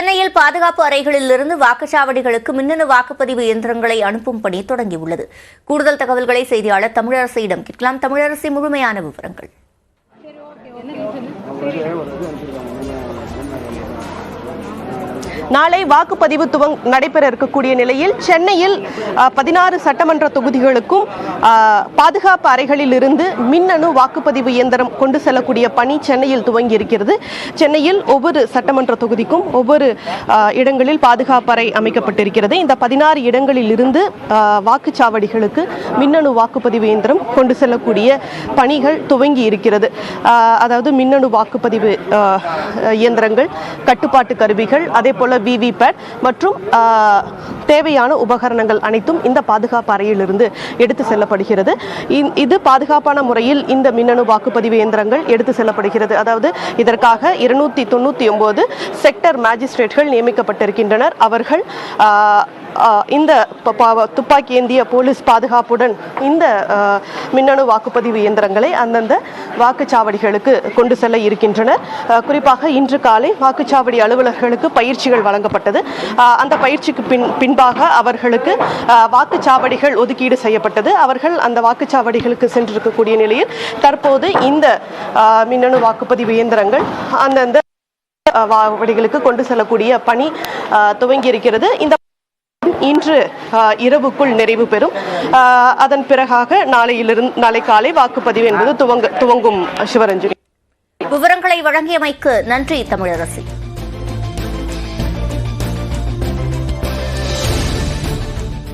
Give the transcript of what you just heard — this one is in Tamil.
சென்னையில் பாதுகாப்பு அறைகளிலிருந்து வாக்குச்சாவடிகளுக்கு மின்னணு வாக்குப்பதிவு இயந்திரங்களை அனுப்பும் பணி தொடங்கியுள்ளது. கூடுதல் தகவல்களை செய்தியாளர் தமிழரசியிடம் கேட்கலாம். தமிழரசி, முழுமையான விவரங்கள். நாளை வாக்குப்பதிவு நடைபெற இருக்கக்கூடிய நிலையில் சென்னையில் 16 சட்டமன்ற தொகுதிகளுக்கும் பாதுகாப்பு அறைகளில் இருந்து மின்னணு வாக்குப்பதிவு இயந்திரம் கொண்டு செல்லக்கூடிய பணி சென்னையில் துவங்கி இருக்கிறது. சென்னையில் ஒவ்வொரு சட்டமன்ற தொகுதிக்கும் ஒவ்வொரு இடங்களில் பாதுகாப்பு அறை அமைக்கப்பட்டிருக்கிறது. இந்த 16 இடங்களில் இருந்து வாக்குச்சாவடிகளுக்கு மின்னணு வாக்குப்பதிவு இயந்திரம் கொண்டு செல்லக்கூடிய பணிகள் துவங்கி இருக்கிறது. அதாவது மின்னணு வாக்குப்பதிவு இயந்திரங்கள், கட்டுப்பாட்டு கருவிகள், அதே போல விவிபேட் மற்றும் தேவையான உபகரணங்கள் அனைத்தும் இந்த பாதுகாப்பு அறையிலிருந்து எடுத்து செல்லப்படுகிறது. இது பாதுகாப்பான முறையில் இந்த மின்னணு வாக்குப்பதிவு இயந்திரங்கள் எடுத்து செல்லப்படுகிறது. அதாவது இதற்காக 299 செக்டர் மேஜிஸ்ட்ரேட்கள் நியமிக்கப்பட்டிருக்கின்றனர். அவர்கள் இந்த துப்பாக்கி ஏந்திய போலீஸ் பாதுகாப்புடன் இந்த மின்னணு வாக்குப்பதிவு இயந்திரங்களை அந்தந்த வாக்குச்சாவடிகளுக்கு கொண்டு செல்ல இருக்கின்றனர். குறிப்பாக இன்று காலை வாக்குச்சாவடி அலுவலர்களுக்கு பயிற்சிகள் வழங்கப்பட்டது. அந்த பயிற்சிக்கு பின்பாக அவர்களுக்கு வாக்குச்சாவடிகள் ஒதுக்கீடு செய்யப்பட்டது. அவர்கள் அந்த வாக்குச்சாவடிகளுக்கு சென்றிருக்கக்கூடிய நிலையில் தற்போது இந்த மின்னணு வாக்குப்பதிவு இயந்திரங்கள் அந்தந்த வாக்குச்சாவடிகளுக்கு கொண்டு செல்லக்கூடிய பணி துவங்கி இருக்கிறது. இந்த இன்று இரவுக்குள் நிறைவு பெறும். அதன் பிறகாக நாளை காலை வாக்குப்பதிவு என்பது துவங்கும். சிவரஞ்சனி, விவரங்களை வழங்கியமைக்கு நன்றி தமிழரசி.